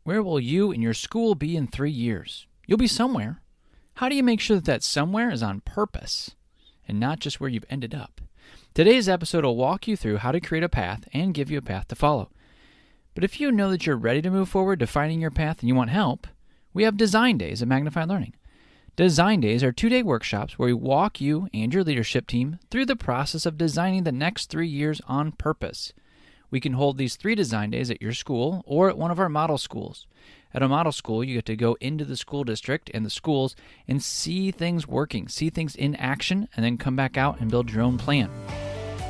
Where will you and your school be in 3 years? You'll be somewhere. How do you make sure that that somewhere is on purpose and not just where you've ended up? Today's episode will walk you through how to create a path and give you a path to follow. But if you know that you're ready to move forward to finding your path and you want help, we have Design Days at Magnify Learning. Design Days are 2-day workshops where we walk you and your leadership team through the process of designing the next 3 years on purpose. We can hold these 3 design days at your school or at one of our model schools. At a model school, you get to go into the school district and the schools and see things working, see things in action, and then come back out and build your own plan.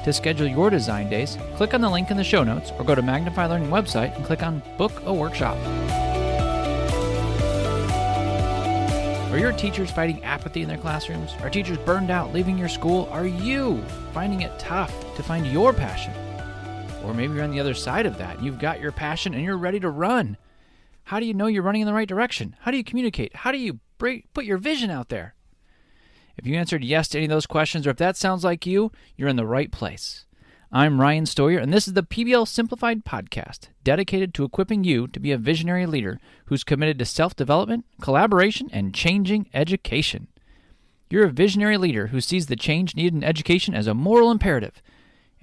To schedule your design days, click on the link in the show notes or go to Magnify Learning website and click on Book a Workshop. Are your teachers fighting apathy in their classrooms? Are teachers burned out leaving your school? Are you finding it tough to find your passion? Or maybe you're on the other side of that. You've got your passion and you're ready to run. How do you know you're running in the right direction? How do you communicate? How do you put your vision out there? If you answered yes to any of those questions, or if that sounds like you, you're in the right place. I'm Ryan Stoyer, and this is the PBL Simplified podcast, dedicated to equipping you to be a visionary leader who's committed to self-development, collaboration, and changing education. You're a visionary leader who sees the change needed in education as a moral imperative,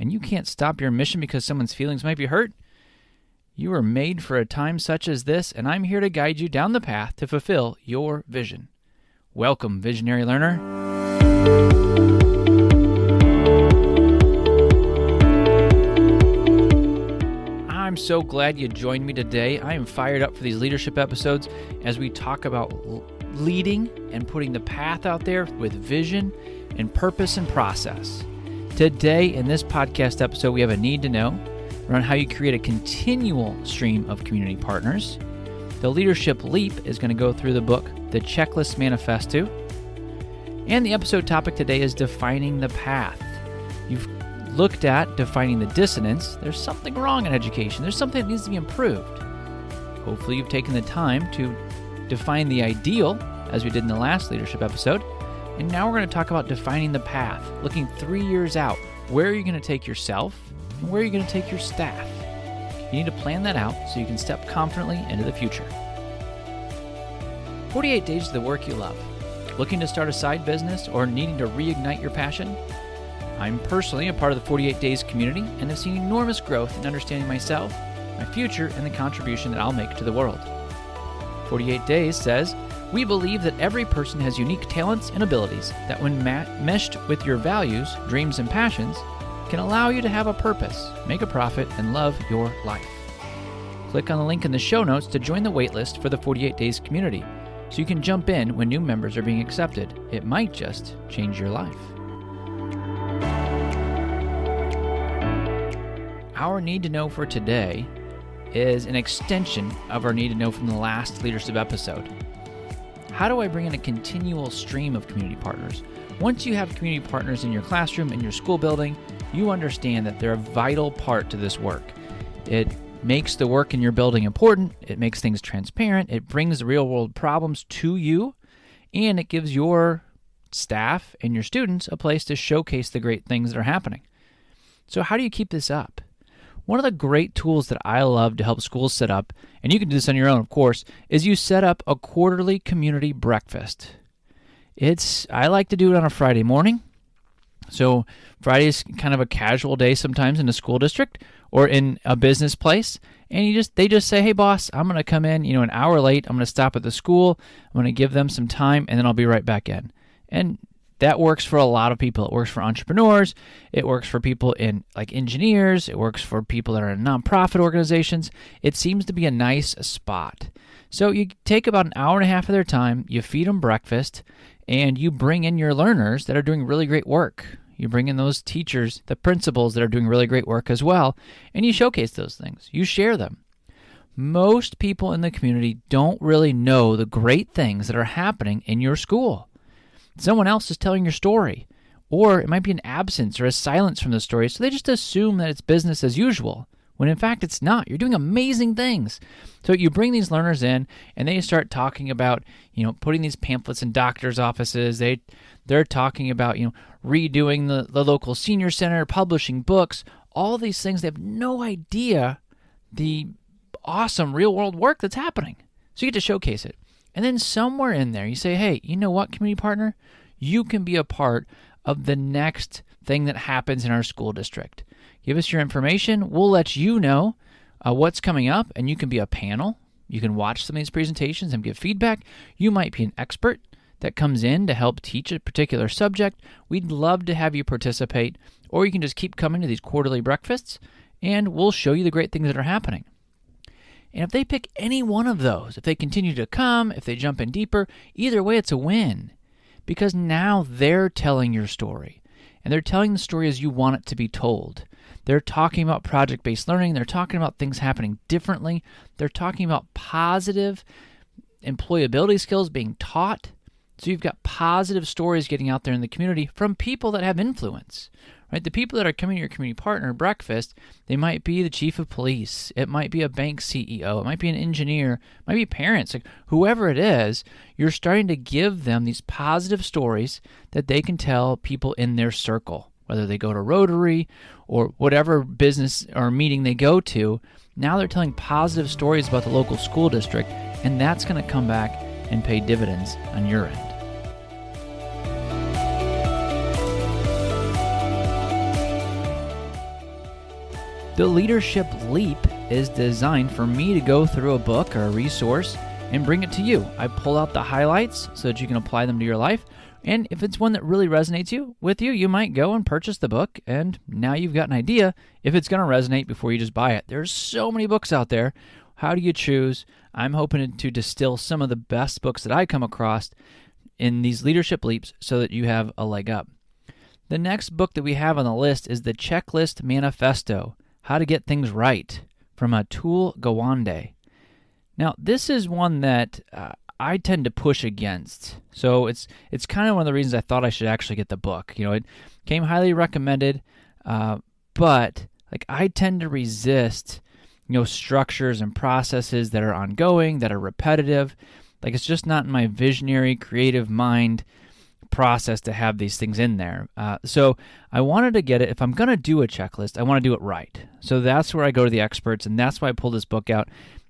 and you can't stop your mission because someone's feelings might be hurt. You were made for a time such as this, and I'm here to guide you down the path to fulfill your vision. Welcome, visionary learner. I'm so glad you joined me today. I am fired up for these leadership episodes as we talk about leading and putting the path out there with vision and purpose and process. Today, in this podcast episode, we have a need to know around how you create a continual stream of community partners. The Leadership Leap is going to go through the book, The Checklist Manifesto. And the episode topic today is defining the path. You've looked at defining the dissonance. There's something wrong in education. There's something that needs to be improved. Hopefully you've taken the time to define the ideal, as we did in the last leadership episode. And now we're going to talk about defining the path, looking 3 years out. Where are you going to take yourself, and where are you going to take your staff? You need to plan that out so you can step confidently into the future. 48 days to the work you love. Looking to start a side business or needing to reignite your passion? I'm personally a part of the 48 Days community and have seen enormous growth in understanding myself, my future, and the contribution that I'll make to the world. 48 Days says, we believe that every person has unique talents and abilities that when meshed with your values, dreams, and passions, can allow you to have a purpose, make a profit, and love your life. Click on the link in the show notes to join the waitlist for the 48 Days community so you can jump in when new members are being accepted. It might just change your life. Our need to know for today is an extension of our need to know from the last leadership episode. How do I bring in a continual stream of community partners? Once you have community partners in your classroom, in your school building, you understand that they're a vital part to this work. It makes the work in your building important, it makes things transparent, it brings the real-world problems to you, and it gives your staff and your students a place to showcase the great things that are happening. So how do you keep this up? One of the great tools that I love to help schools set up, and you can do this on your own, of course, is you set up a quarterly community breakfast. I like to do it on a Friday morning. So Friday is kind of a casual day sometimes in a school district or in a business place, and they just say, hey boss, I'm going to come in, an hour late. I'm going to stop at the school. I'm going to give them some time, and then I'll be right back in. And that works for a lot of people. It works for entrepreneurs. It works for people in like engineers. It works for people that are in nonprofit organizations. It seems to be a nice spot. So you take about an hour and a half of their time, you feed them breakfast, and you bring in your learners that are doing really great work. You bring in those teachers, the principals that are doing really great work as well, and you showcase those things. You share them. Most people in the community don't really know the great things that are happening in your school. Someone else is telling your story, or it might be an absence or a silence from the story, so they just assume that it's business as usual, when in fact it's not. You're doing amazing things. So you bring these learners in, and they start talking about, putting these pamphlets in doctors' offices. They're talking about, redoing the local senior center, publishing books, all these things. They have no idea awesome real-world work that's happening. So you get to showcase it. And then somewhere in there, you say, hey, you know what, community partner? You can be a part of the next thing that happens in our school district. Give us your information. We'll let you know what's coming up, and you can be a panel. You can watch some of these presentations and give feedback. You might be an expert that comes in to help teach a particular subject. We'd love to have you participate, or you can just keep coming to these quarterly breakfasts, and we'll show you the great things that are happening. And if they pick any one of those, if they continue to come, if they jump in deeper, either way it's a win, because now they're telling your story, and they're telling the story as you want it to be told. They're talking about project-based learning. They're talking about things happening differently. They're talking about positive employability skills being taught. So you've got positive stories getting out there in the community from people that have influence, right? The people that are coming to your community partner breakfast, they might be the chief of police. It might be a bank CEO. It might be an engineer. It might be parents. Like whoever it is, you're starting to give them these positive stories that they can tell people in their circle, whether they go to Rotary or whatever business or meeting they go to. Now they're telling positive stories about the local school district, and that's going to come back and pay dividends on your end. The Leadership Leap is designed for me to go through a book or a resource and bring it to you. I pull out the highlights so that you can apply them to your life. And if it's one that really resonates with you, you might go and purchase the book, and now you've got an idea if it's going to resonate before you just buy it. There's so many books out there. How do you choose? I'm hoping to distill some of the best books that I come across in these leadership leaps so that you have a leg up. The next book that we have on the list is the Checklist Manifesto, How to Get Things Right, from ATUL GAWANDE. Now, this is one that I tend to push against. So it's kind of one of the reasons I thought I should actually get the book. You know, it came highly recommended, but like I tend to resist, structures and processes that are ongoing, that are repetitive. Like it's just not in my visionary, creative mind process to have these things in there. So I wanted to get it. If I'm going to do a checklist, I want to do it right. So that's where I go to the experts, and that's why I pulled this book out.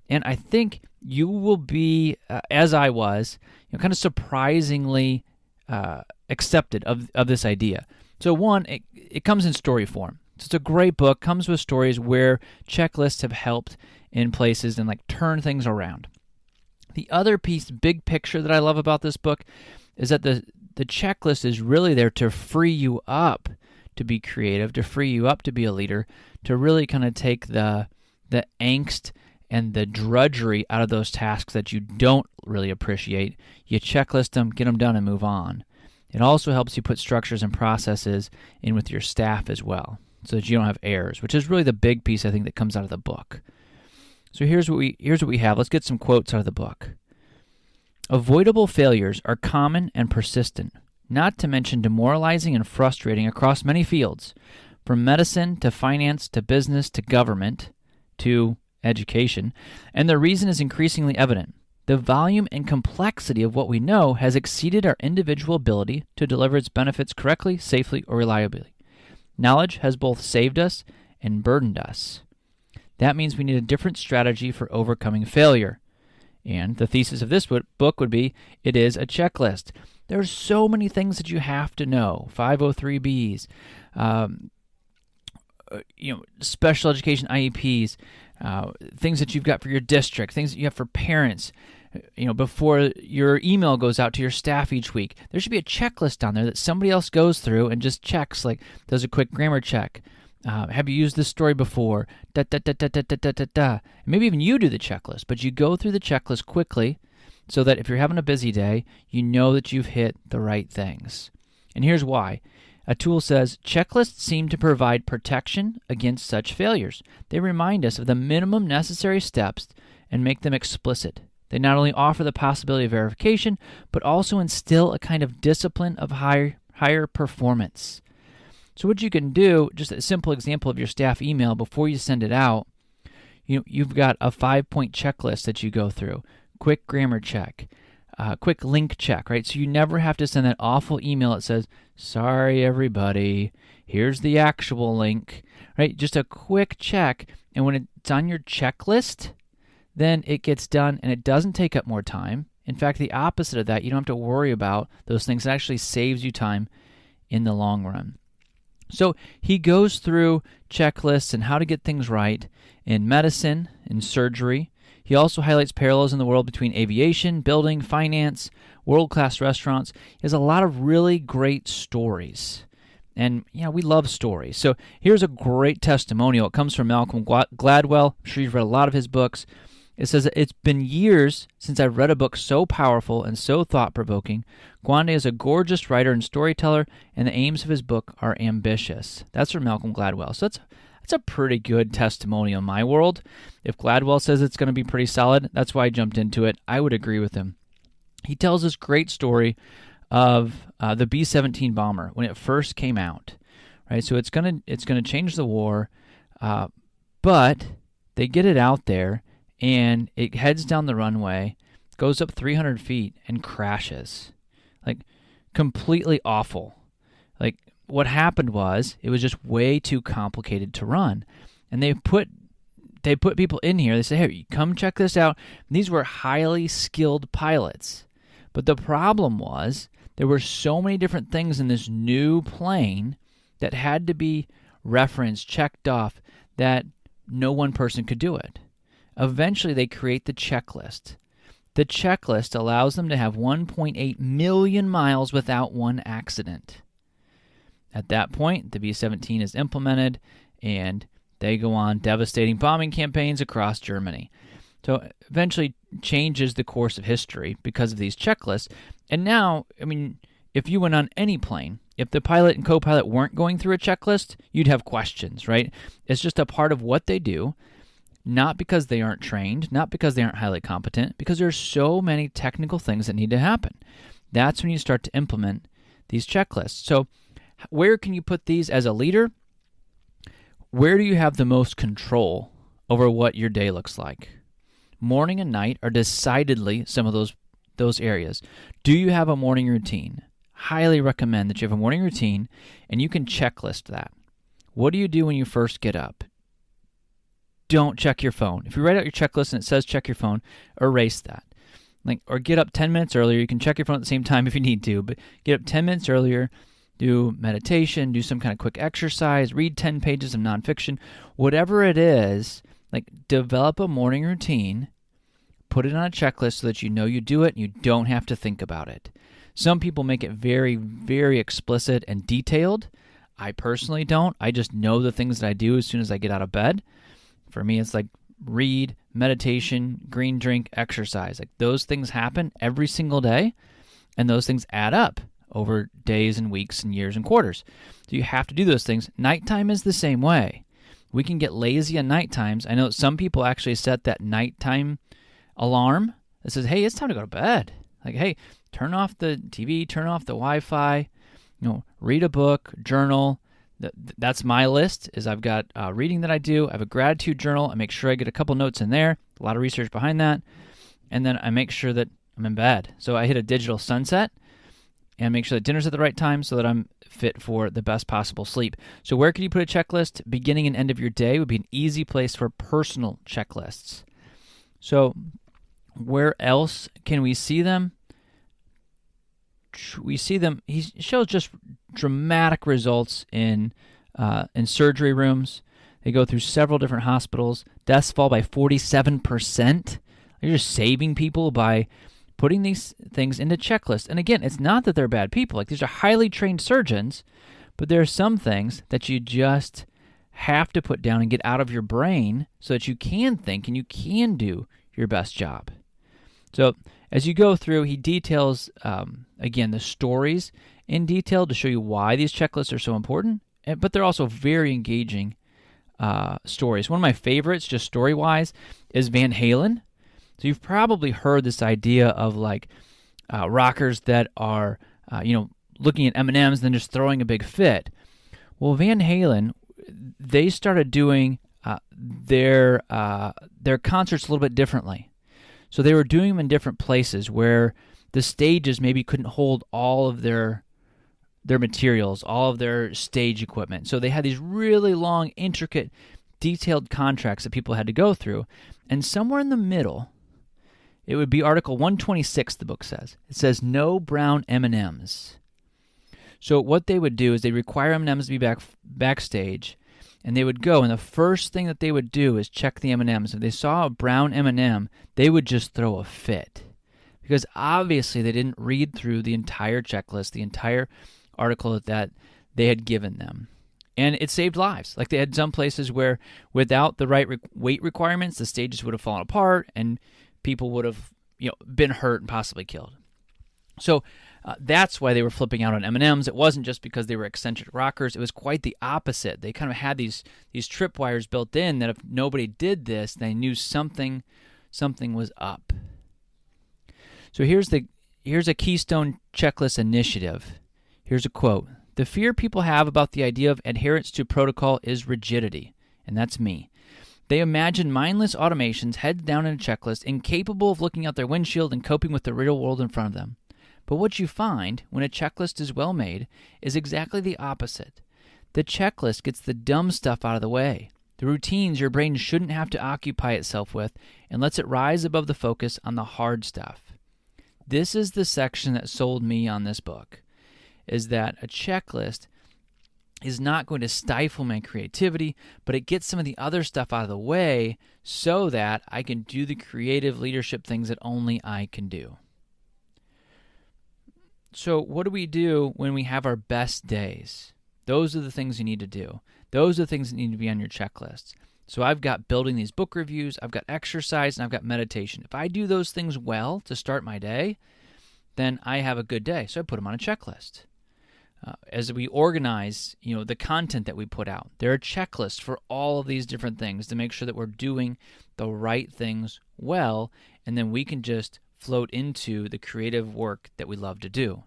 And I think you will be, as I was, kind of surprisingly accepted of this idea. So one, it comes in story form. So it's a great book, comes with stories where checklists have helped in places and like turn things around. The other piece, big picture that I love about this book is that the checklist is really there to free you up to be creative, to free you up to be a leader, to really kind of take the angst and the drudgery out of those tasks that you don't really appreciate. You checklist them, get them done, and move on. It also helps you put structures and processes in with your staff as well, so that you don't have errors, which is really the big piece I think that comes out of the book. So here's what we have. Let's get some quotes out of the book. Avoidable failures are common and persistent, not to mention demoralizing and frustrating across many fields, from medicine to finance to business to government to education, and the reason is increasingly evident. The volume and complexity of what we know has exceeded our individual ability to deliver its benefits correctly, safely, or reliably. Knowledge has both saved us and burdened us. That means we need a different strategy for overcoming failure. And the thesis of this book would be, it is a checklist. There are so many things that you have to know. 503Bs, special education IEPs, things that you've got for your district, things that you have for parents. Before your email goes out to your staff each week, there should be a checklist on there that somebody else goes through and just checks, like does a quick grammar check. Have you used this story before? Maybe even you do the checklist, but you go through the checklist quickly so that if you're having a busy day, you know that you've hit the right things. And here's why. ATUL says, checklists seem to provide protection against such failures. They remind us of the minimum necessary steps and make them explicit. They not only offer the possibility of verification, but also instill a kind of discipline of higher performance. So what you can do, just a simple example of your staff email before you send it out, you've got a 5-point checklist that you go through. Quick grammar check, quick link check, right? So you never have to send that awful email that says, sorry everybody, here's the actual link, right? Just a quick check, and when it's on your checklist, then it gets done and it doesn't take up more time. In fact, the opposite of that, you don't have to worry about those things. It actually saves you time in the long run. So he goes through checklists and how to get things right in medicine, in surgery. He also highlights parallels in the world between aviation, building, finance, world-class restaurants. He has a lot of really great stories. And, we love stories. So here's a great testimonial. It comes from Malcolm Gladwell. I'm sure you've read a lot of his books. It says, "It's been years since I've read a book so powerful and so thought-provoking. Gwande is a gorgeous writer and storyteller, and the aims of his book are ambitious." That's from Malcolm Gladwell. So that's a pretty good testimonial in my world. If Gladwell says it's going to be pretty solid, that's why I jumped into it. I would agree with him. He tells this great story of the B-17 bomber when it first came out, right? So it's gonna change the war, but they get it out there, and it heads down the runway, goes up 300 feet, and crashes. Like, completely awful. Like, what happened was, it was just way too complicated to run. And they put people in here. They say, "Hey, come check this out." And these were highly skilled pilots. But the problem was, there were so many different things in this new plane that had to be referenced, checked off, that no one person could do it. Eventually, they create the checklist. The checklist allows them to have 1.8 million miles without one accident. At that point, the B-17 is implemented, and they go on devastating bombing campaigns across Germany. So eventually changes the course of history because of these checklists. And now, if you went on any plane, if the pilot and co-pilot weren't going through a checklist, you'd have questions, right? It's just a part of what they do. Not because they aren't trained, not because they aren't highly competent, because there's so many technical things that need to happen. That's when you start to implement these checklists. So where can you put these as a leader? Where do you have the most control over what your day looks like? Morning and night are decidedly some of those areas. Do you have a morning routine? Highly recommend that you have a morning routine, and you can checklist that. What do you do when you first get up? Don't check your phone. If you write out your checklist and it says check your phone, erase that. Or get up 10 minutes earlier. You can check your phone at the same time if you need to, but get up 10 minutes earlier, do meditation, do some kind of quick exercise, read 10 pages of nonfiction, whatever it is. Develop a morning routine, put it on a checklist so that you know you do it and you don't have to think about it. Some people make it very, very explicit and detailed. I personally don't. I just know the things that I do as soon as I get out of bed. For me, it's read, meditation, green drink, exercise. Those things happen every single day, and those things add up over days and weeks and years and quarters. So you have to do those things. Nighttime is the same way. We can get lazy on night times. I know some people actually set that nighttime alarm that says, "Hey, it's time to go to bed." Hey, turn off the TV, turn off the Wi-Fi, read a book, journal. That's my list. I've got reading that I do. I have a gratitude journal. I make sure I get a couple notes in there, a lot of research behind that, and then I make sure that I'm in bed. So I hit a digital sunset and make sure that dinner's at the right time so that I'm fit for the best possible sleep. So where can you put a checklist? Beginning and end of your day would be an easy place for personal checklists. So where else can we see them? We see them. He shows just dramatic results in surgery rooms. They go through several different hospitals. Deaths fall by 47%. They're just saving people by putting these things into checklists. And again, it's not that they're bad people. These are highly trained surgeons, but there are some things that you just have to put down and get out of your brain so that you can think and you can do your best job. So as you go through, he details, again, the stories in detail to show you why these checklists are so important, but they're also very engaging stories. One of my favorites, just story-wise, is Van Halen. So you've probably heard this idea of rockers that are, looking at M&Ms and then just throwing a big fit. Well, Van Halen, they started doing their concerts a little bit differently. So they were doing them in different places where the stages maybe couldn't hold all of their materials, all of their stage equipment. So they had these really long, intricate detailed contracts that people had to go through. And somewhere in the middle, it would be Article 126, the book says. It says, no brown M&Ms. So what they would do is they require M&Ms to be backstage, and they would go, and the first thing that they would do is check the M&Ms. If they saw a brown M&M, they would just throw a fit. Because obviously they didn't read through the entire checklist, the entire article that they had given them. And it saved lives. Like, they had some places where without the right weight requirements, the stages would have fallen apart and people would have been hurt and possibly killed. So that's why they were flipping out on M&Ms. It wasn't just because they were eccentric rockers. It was quite the opposite. They kind of had these tripwires built in that if nobody did this, they knew something was up. So here's a Keystone Checklist initiative. Here's a quote. The fear people have about the idea of adherence to protocol is rigidity, and that's me. They imagine mindless automations heads down in a checklist, incapable of looking out their windshield and coping with the real world in front of them. But what you find when a checklist is well made is exactly the opposite. The checklist gets the dumb stuff out of the way, the routines your brain shouldn't have to occupy itself with, and lets it rise above the focus on the hard stuff. This is the section that sold me on this book, is that a checklist is not going to stifle my creativity, but it gets some of the other stuff out of the way so that I can do the creative leadership things that only I can do. So what do we do when we have our best days? Those are the things you need to do. Those are the things that need to be on your checklist. So I've got building these book reviews, I've got exercise, and I've got meditation. If I do those things well to start my day, then I have a good day. So I put them on a checklist. As we organize, the content that we put out, there are checklists for all of these different things to make sure that we're doing the right things well, and then we can just float into the creative work that we love to do.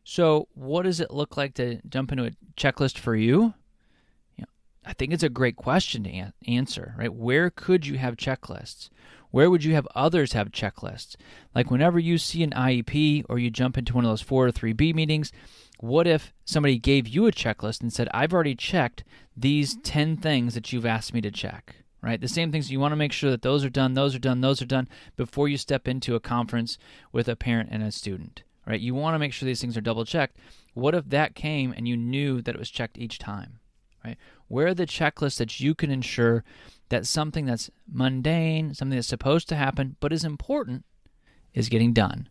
So what does it look like to jump into a checklist for you? I think it's a great question to answer, right? Where could you have checklists? Where would you have others have checklists? Like whenever you see an IEP or you jump into one of those 4 or 3B meetings, what if somebody gave you a checklist and said, I've already checked these 10 things that you've asked me to check, right? The same things, you want to make sure that those are done before you step into a conference with a parent and a student, right? You want to make sure these things are double checked. What if that came and you knew that it was checked each time? Right? Where are the checklists that you can ensure that something that's mundane, something that's supposed to happen but is important, is getting done?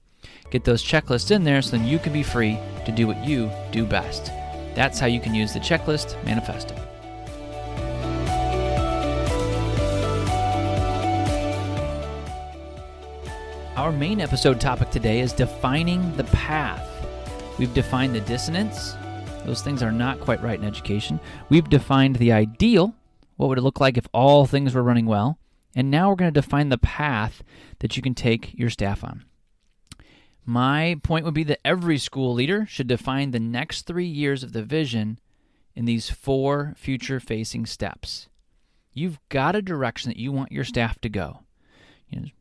Get those checklists in there so then you can be free to do what you do best. That's how you can use the checklist manifesto. Our main episode topic today is defining the path. We've defined the dissonance. Those things are not quite right in education. We've defined the ideal. What would it look like if all things were running well? And now we're going to define the path that you can take your staff on. My point would be that every school leader should define the next 3 years of the vision in these 4 future-facing steps. You've got a direction that you want your staff to go.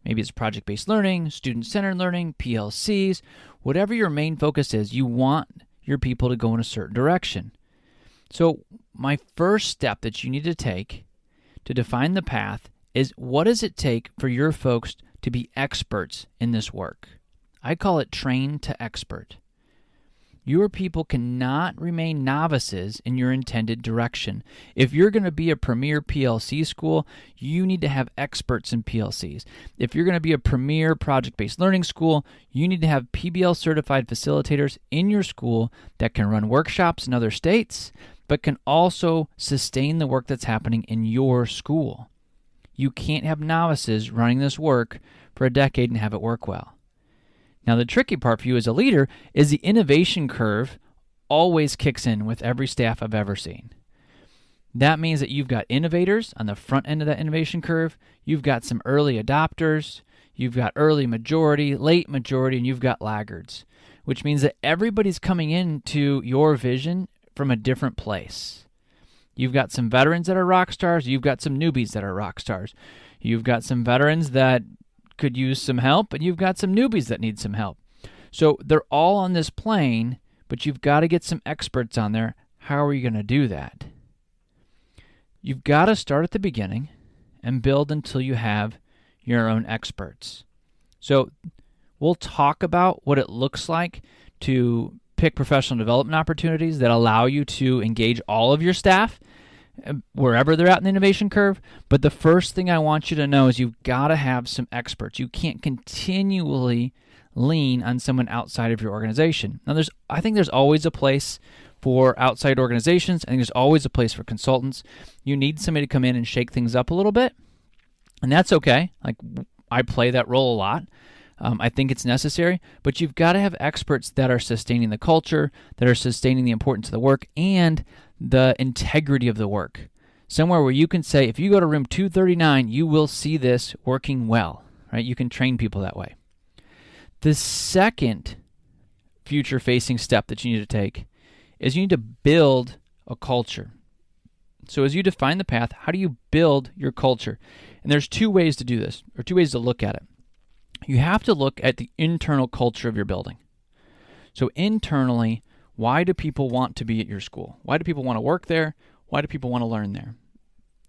Maybe it's project-based learning, student-centered learning, PLCs, whatever your main focus is, you want your people to go in a certain direction. So my first step that you need to take to define the path is, what does it take for your folks to be experts in this work? I call it train to expert. Your people cannot remain novices in your intended direction. If you're going to be a premier PLC school, you need to have experts in PLCs. If you're going to be a premier project-based learning school, you need to have PBL certified facilitators in your school that can run workshops in other states, but can also sustain the work that's happening in your school. You can't have novices running this work for a decade and have it work well. Now, the tricky part for you as a leader is the innovation curve always kicks in with every staff I've ever seen. That means that you've got innovators on the front end of that innovation curve, you've got some early adopters, you've got early majority, late majority, and you've got laggards, which means that everybody's coming into your vision from a different place. You've got some veterans that are rock stars, you've got some newbies that are rock stars. You've got some veterans that could use some help, and you've got some newbies that need some help. So they're all on this plane, but you've got to get some experts on there. How are you going to do that? You've got to start at the beginning and build until you have your own experts. So we'll talk about what it looks like to pick professional development opportunities that allow you to engage all of your staff wherever they're at in the innovation curve. But the first thing I want you to know is you've got to have some experts. You can't continually lean on someone outside of your organization. Now, I think there's always a place for outside organizations. I think there's always a place for consultants. You need somebody to come in and shake things up a little bit, and that's okay. Like, I play that role a lot. I think it's necessary, but you've got to have experts that are sustaining the culture, that are sustaining the importance of the work, and the integrity of the work. Somewhere where you can say, if you go to room 239, you will see this working well, right? You can train people that way. The second future-facing step that you need to take is you need to build a culture. So as you define the path, how do you build your culture? And there's two ways to do this, or two ways to look at it. You have to look at the internal culture of your building. So internally, why do people want to be at your school? Why do people want to work there? Why do people want to learn there?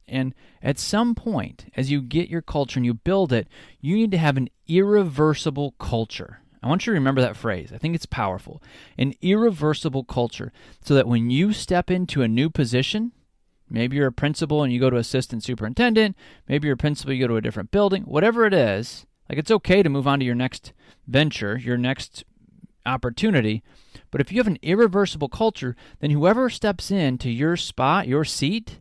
And at some point, as you get your culture and you build it, you need to have an irreversible culture. I want you to remember that phrase. I think it's powerful. An irreversible culture, so that when you step into a new position, maybe you're a principal and you go to assistant superintendent, maybe you're a principal, you go to a different building, whatever it is, like, it's okay to move on to your next venture, your next opportunity. But if you have an irreversible culture, then whoever steps into your spot, your seat,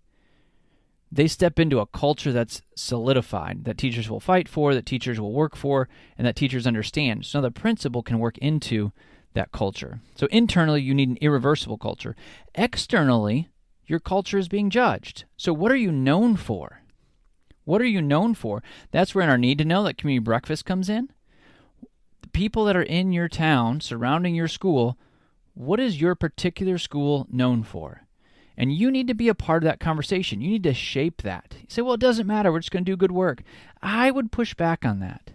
they step into a culture that's solidified, that teachers will fight for, that teachers will work for, and that teachers understand. So the principal can work into that culture. So internally, you need an irreversible culture. Externally, your culture is being judged. So what are you known for? What are you known for? That's where in our need to know that community breakfast comes in. The people that are in your town, surrounding your school, what is your particular school known for? And you need to be a part of that conversation. You need to shape that. You say, well, it doesn't matter. We're just going to do good work. I would push back on that.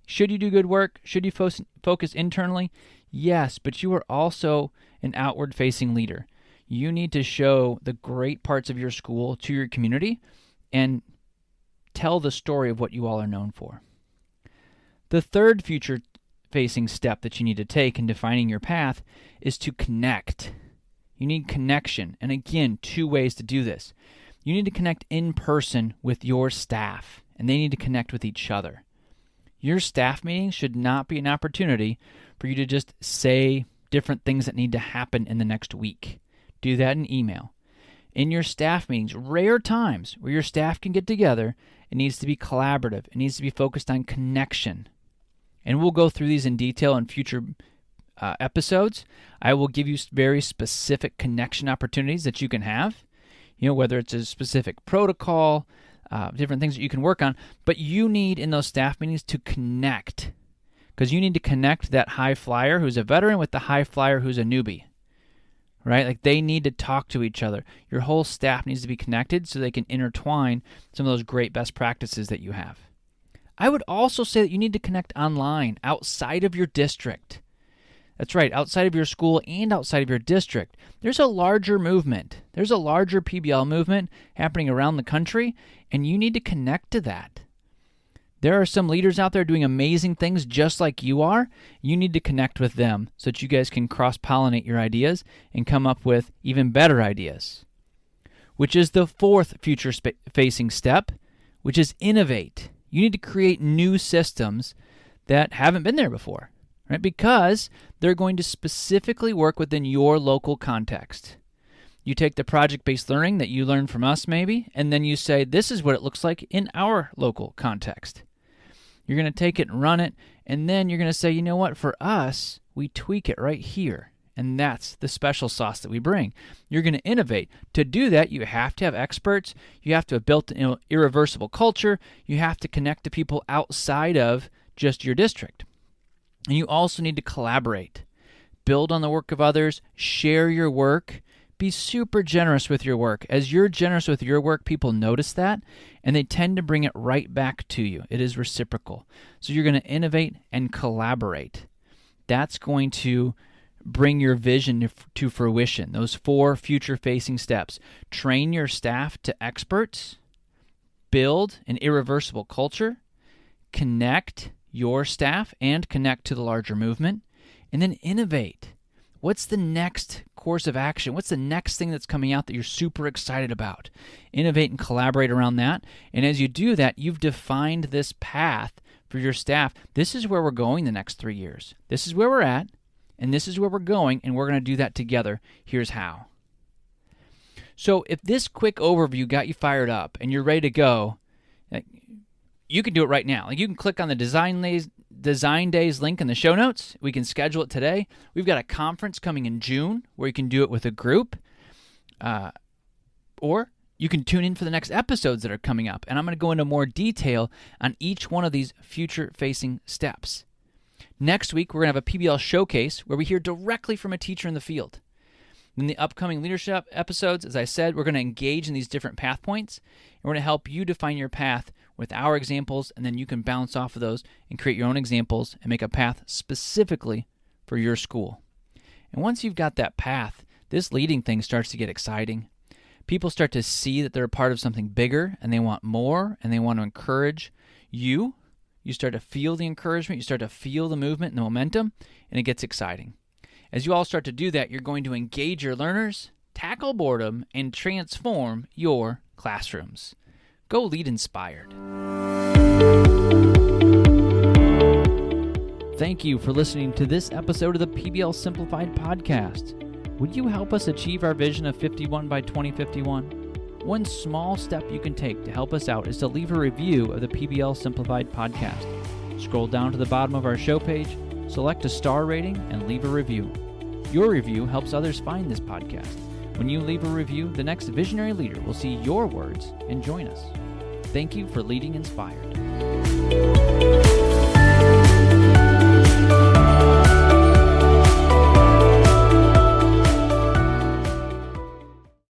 Should you do good work? Should you focus internally? Yes, but you are also an outward-facing leader. You need to show the great parts of your school to your community and tell the story of what you all are known for. The third future-facing step that you need to take in defining your path is to connect. You need connection. And again, two ways to do this. You need to connect in person with your staff, and they need to connect with each other. Your staff meeting should not be an opportunity for you to just say different things that need to happen in the next week. Do that in email. In your staff meetings, rare times where your staff can get together, it needs to be collaborative. It needs to be focused on connection. And we'll go through these in detail in future episodes. I will give you very specific connection opportunities that you can have, whether it's a specific protocol, different things that you can work on. But you need, in those staff meetings, to connect, because you need to connect that high flyer who's a veteran with the high flyer who's a newbie. Right? Like, they need to talk to each other. Your whole staff needs to be connected so they can intertwine some of those great best practices that you have. I would also say that you need to connect online, outside of your district. That's right, outside of your school and outside of your district. There's a larger movement. There's a larger PBL movement happening around the country, and you need to connect to that. There are some leaders out there doing amazing things just like you are. You need to connect with them so that you guys can cross-pollinate your ideas and come up with even better ideas. Which is the fourth future-facing step, which is innovate. You need to create new systems that haven't been there before, right? Because they're going to specifically work within your local context. You take the project-based learning that you learned from us maybe, and then you say, this is what it looks like in our local context. You're going to take it and run it, and then you're going to say, you know what, for us, we tweak it right here, and that's the special sauce that we bring. You're going to innovate. To do that, you have to have experts. You have to have built an irreversible culture. You have to connect to people outside of just your district. And you also need to collaborate. Build on the work of others. Share your work. Be super generous with your work. As you're generous with your work, people notice that, and they tend to bring it right back to you. It is reciprocal. So you're going to innovate and collaborate. That's going to bring your vision to fruition. Those 4 future-facing steps. Train your staff to experts, build an irreversible culture, connect your staff and connect to the larger movement, and then innovate. What's the next course of action? What's the next thing that's coming out that you're super excited about? Innovate and collaborate around that. And as you do that, you've defined this path for your staff. This is where we're going the next 3 years. This is where we're at, and this is where we're going, and we're going to do that together. Here's how. So if this quick overview got you fired up and you're ready to go, you can do it right now. You can click on the Design Days link in the show notes. We can schedule it today. We've got a conference coming in June where you can do it with a group. Or you can tune in for the next episodes that are coming up. And I'm going to go into more detail on each one of these future-facing steps. Next week, we're going to have a PBL showcase where we hear directly from a teacher in the field. In the upcoming leadership episodes, as I said, we're going to engage in these different path points. And we're going to help you define your path with our examples, and then you can bounce off of those and create your own examples and make a path specifically for your school. And once you've got that path, this leading thing starts to get exciting. People start to see that they're a part of something bigger, and they want more, and they want to encourage you. You start to feel the encouragement, you start to feel the movement and the momentum, and it gets exciting. As you all start to do that, you're going to engage your learners, tackle boredom, and transform your classrooms. Go lead inspired. Thank you for listening to this episode of the PBL Simplified podcast. Would you help us achieve our vision of 51 by 2051? One small step you can take to help us out is to leave a review of the PBL Simplified podcast. Scroll down to the bottom of our show page, select a star rating, and leave a review. Your review helps others find this podcast. When you leave a review, the next visionary leader will see your words and join us. Thank you for leading inspired.